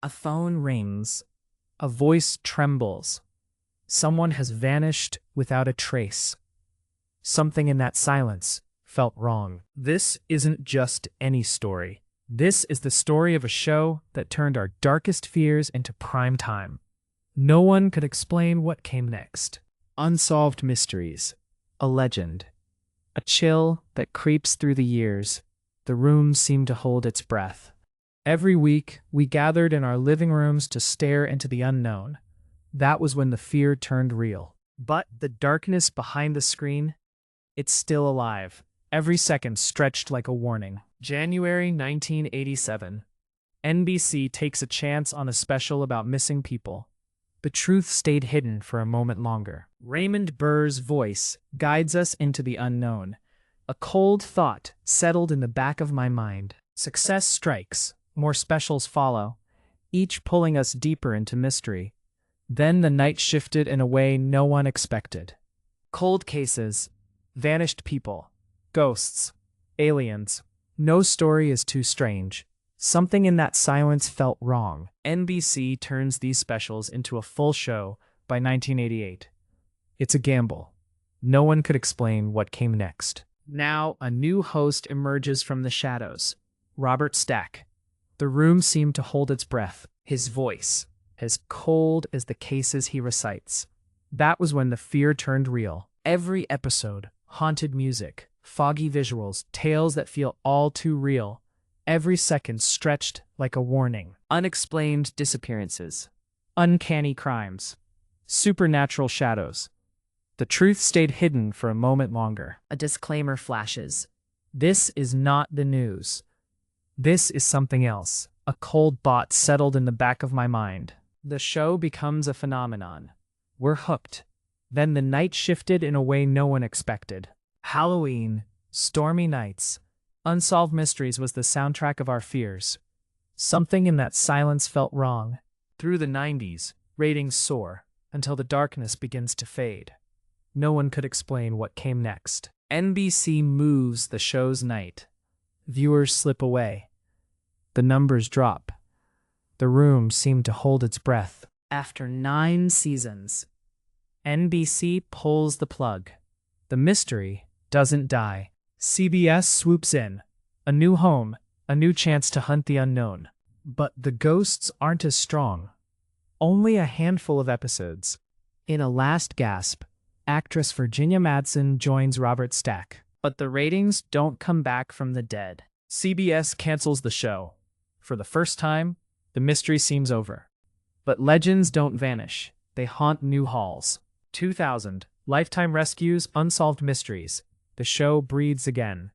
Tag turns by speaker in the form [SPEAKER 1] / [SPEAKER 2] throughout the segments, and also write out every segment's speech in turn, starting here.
[SPEAKER 1] A phone rings. A voice trembles. Someone has vanished without a trace. Something in that silence felt wrong. This isn't just any story. This is the story of a show that turned our darkest fears into prime time. No one could explain what came next. Unsolved Mysteries. A legend. A chill that creeps through the years. The room seemed to hold its breath. Every week, we gathered in our living rooms to stare into the unknown. That was when the fear turned real. But the darkness behind the screen, it's still alive. Every second stretched like a warning. January 1987. NBC takes a chance on a special about missing people. The truth stayed hidden for a moment longer. Raymond Burr's voice guides us into the unknown. A cold thought settled in the back of my mind. Success strikes. More specials follow, each pulling us deeper into mystery. Then the night shifted in a way no one expected. Cold cases, vanished people, ghosts, aliens. No story is too strange. Something in that silence felt wrong. NBC turns these specials into a full show by 1988. It's a gamble. No one could explain what came next. Now, a new host emerges from the shadows. Robert Stack. The room seemed to hold its breath. His voice, as cold as the cases he recites. That was when the fear turned real. Every episode, haunted music, foggy visuals, tales that feel all too real. Every second stretched like a warning. Unexplained disappearances, uncanny crimes, supernatural shadows. The truth stayed hidden for a moment longer. A disclaimer flashes. This is not the news. This is something else. A cold thought settled in the back of my mind. The show becomes a phenomenon. We're hooked. Then the night shifted in a way no one expected. Halloween, stormy nights, Unsolved Mysteries was the soundtrack of our fears. Something in that silence felt wrong. Through the 90s, ratings soar until the darkness begins to fade. No one could explain what came next. NBC moves the show's night. Viewers slip away. The numbers drop. The room seemed to hold its breath. After 9 seasons, NBC pulls the plug. The mystery doesn't die. CBS swoops in. A new home, a new chance to hunt the unknown. But the ghosts aren't as strong. Only a handful of episodes. In a last gasp, actress Virginia Madsen joins Robert Stack. But the ratings don't come back from the dead. CBS cancels the show. For the first time, the mystery seems over. But legends don't vanish. They haunt new halls. 2000, Lifetime rescues Unsolved Mysteries. The show breathes again.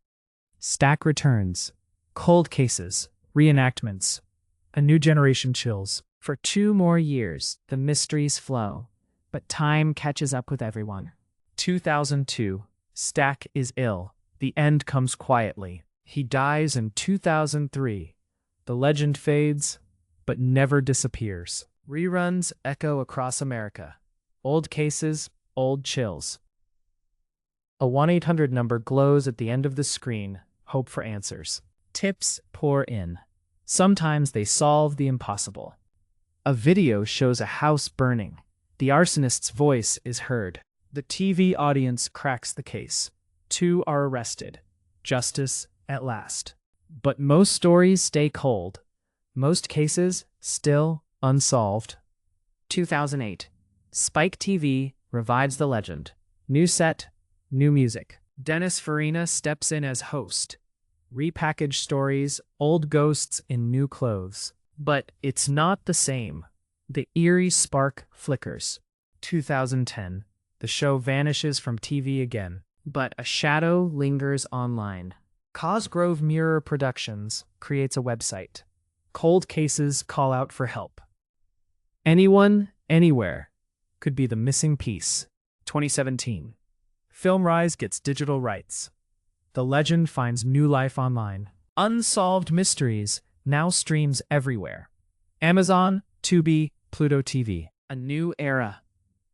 [SPEAKER 1] Stack returns. Cold cases, reenactments. A new generation chills. For 2 more years, the mysteries flow. But time catches up with everyone. 2002, Stack is ill. The end comes quietly. He dies in 2003. The legend fades, but never disappears. Reruns echo across America. Old cases, old chills. A 1-800 number glows at the end of the screen. Hope for answers. Tips pour in. Sometimes they solve the impossible. A video shows a house burning. The arsonist's voice is heard. The TV audience cracks the case. 2 are arrested. Justice at last. But most stories stay cold. Most cases still unsolved. 2008. Spike TV revives the legend. New set, new music. Dennis Farina steps in as host. Repackaged stories, old ghosts in new clothes. But it's not the same. The eerie spark flickers. 2010. The show vanishes from TV again. But a shadow lingers online. Cosgrove Mirror Productions creates a website. Cold cases call out for help. Anyone, anywhere, could be the missing piece. 2017. FilmRise gets digital rights. The legend finds new life online. Unsolved Mysteries now streams everywhere. Amazon, Tubi, Pluto TV. A new era.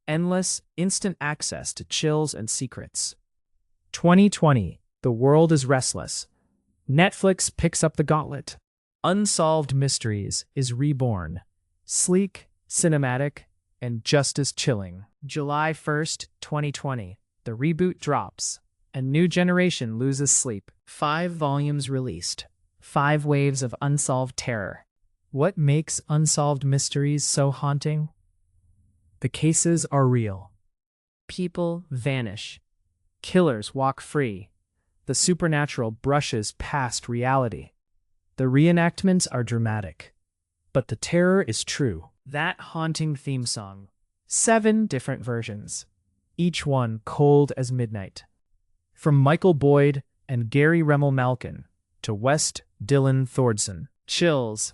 [SPEAKER 1] Endless, instant access to chills and secrets. 2020. The world is restless. Netflix picks up the gauntlet. Unsolved Mysteries is reborn. Sleek, cinematic, and just as chilling. July 1st, 2020. The reboot drops. A new generation loses sleep. 5 volumes released. 5 waves of unsolved terror. What makes Unsolved Mysteries so haunting? The cases are real. People vanish. Killers walk free. The supernatural brushes past reality. The reenactments are dramatic. But the terror is true. That haunting theme song. 7 different versions. Each one cold as midnight. From Michael Boyd and Gary Remmel Malkin to West Dylan Thordson. Chills.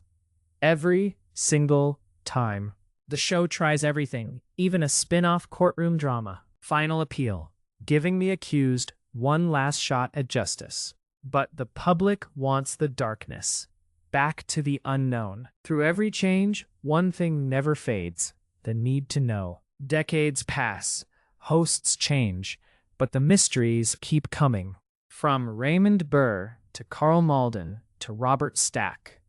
[SPEAKER 1] Every single time. The show tries everything, even a spin-off courtroom drama. Final appeal. Giving the accused one last shot at justice. But the public wants the darkness. Back to the unknown. Through every change, one thing never fades. The need to know. Decades pass. Hosts change. But the mysteries keep coming. From Raymond Burr to Carl Malden to Robert Stack,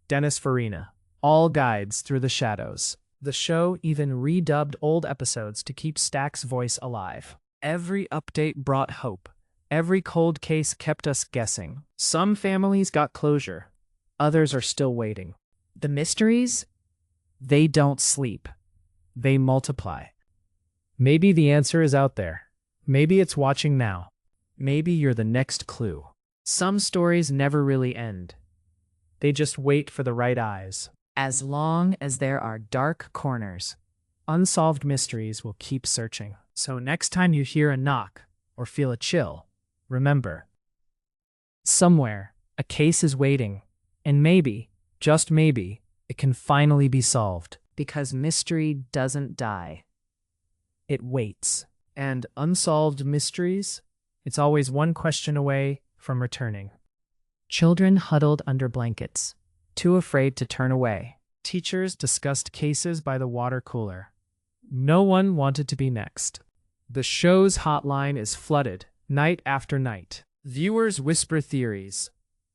[SPEAKER 1] Dennis Farina, all guides through the shadows. The show even redubbed old episodes to keep Stack's voice alive. Every update brought hope. Every cold case kept us guessing. Some families got closure. Others are still waiting. The mysteries? They don't sleep. They multiply. Maybe the answer is out there. Maybe it's watching now. Maybe you're the next clue. Some stories never really end. They just wait for the right eyes. As long as there are dark corners, Unsolved Mysteries will keep searching. So next time you hear a knock or feel a chill, remember, somewhere a case is waiting, and maybe, just maybe, it can finally be solved. Because mystery doesn't die. It waits. And Unsolved Mysteries, it's always one question away from returning. Children huddled under blankets, too afraid to turn away. Teachers discussed cases by the water cooler. No one wanted to be next. The show's hotline is flooded, night after night. Viewers whisper theories.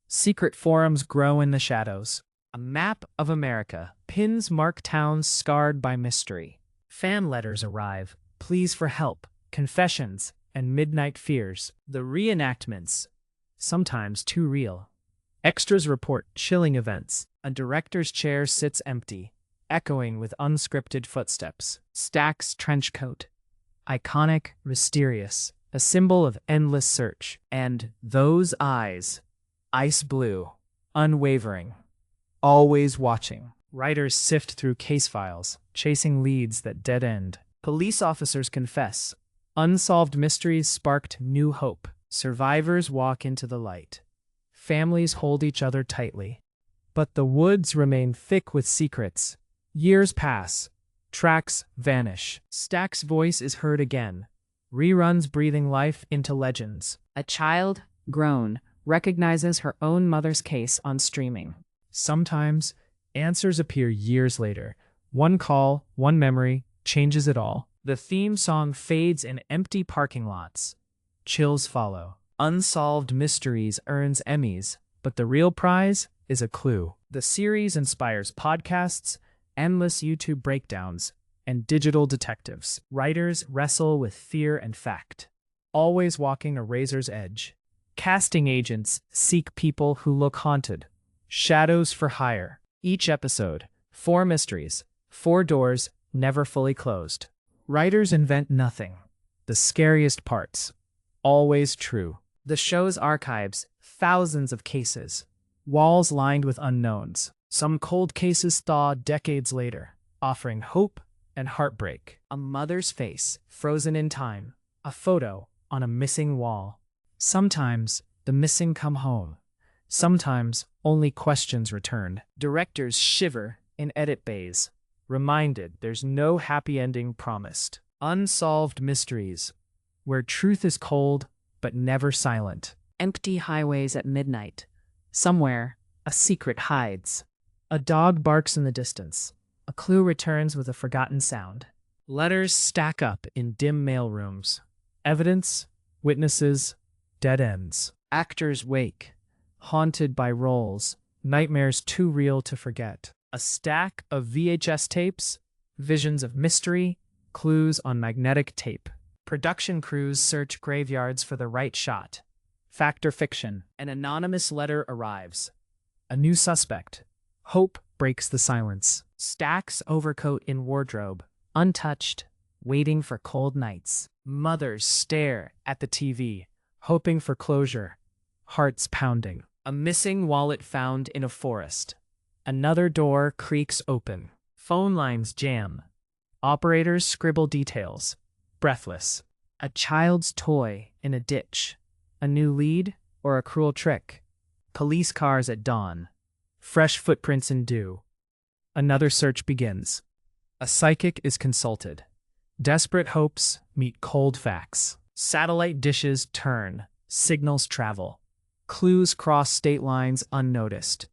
[SPEAKER 1] Secret forums grow in the shadows. A map of America pins mark towns scarred by mystery. Fan letters arrive. Pleas for help, confessions, and midnight fears. The reenactments, sometimes too real. Extras report chilling events. A director's chair sits empty, echoing with unscripted footsteps. Stack's trench coat. Iconic, mysterious, a symbol of endless search. And those eyes, ice blue, unwavering, always watching. Writers sift through case files, chasing leads that dead end. Police officers confess. Unsolved Mysteries sparked new hope. Survivors walk into the light. Families hold each other tightly. But the woods remain thick with secrets. Years pass. Tracks vanish. Stack's voice is heard again. Reruns breathing life into legends. A child, grown, recognizes her own mother's case on streaming. Sometimes, answers appear years later. One call, one memory, changes it all. The theme song fades in empty parking lots. Chills follow. Unsolved Mysteries earns Emmys, but the real prize is a clue. The series inspires podcasts, endless YouTube breakdowns, and digital detectives. Writers wrestle with fear and fact, always walking a razor's edge. Casting agents seek people who look haunted. Shadows for hire. Each episode, 4 mysteries, 4 doors, never fully closed. Writers invent nothing. The scariest parts. Always true. The show's archives, thousands of cases. Walls lined with unknowns. Some cold cases thaw decades later, offering hope and heartbreak. A mother's face, frozen in time. A photo on a missing wall. Sometimes, the missing come home. Sometimes, only questions return. Directors shiver in edit bays, reminded there's no happy ending promised. Unsolved Mysteries, where truth is cold but never silent. Empty highways at midnight. Somewhere, a secret hides. A dog barks in the distance. A clue returns with a forgotten sound. Letters stack up in dim mailrooms. Evidence, witnesses, dead ends. Actors wake, haunted by roles, Nightmares too real to forget. A stack of VHS tapes, visions of mystery, clues on magnetic tape. Production crews search graveyards for the right shot. Fact or fiction? An anonymous letter arrives. A new suspect. Hope breaks the silence. Stacks overcoat in wardrobe, untouched, waiting for cold nights. Mothers stare at the TV, hoping for closure, hearts pounding. A missing wallet found in a forest. Another door creaks open. Phone lines jam. Operators scribble details, breathless. A child's toy in a ditch. A new lead or a cruel trick. Police cars at dawn. Fresh footprints in dew. Another search begins. A psychic is consulted. Desperate hopes meet cold facts. Satellite dishes turn. Signals travel. Clues cross state lines unnoticed.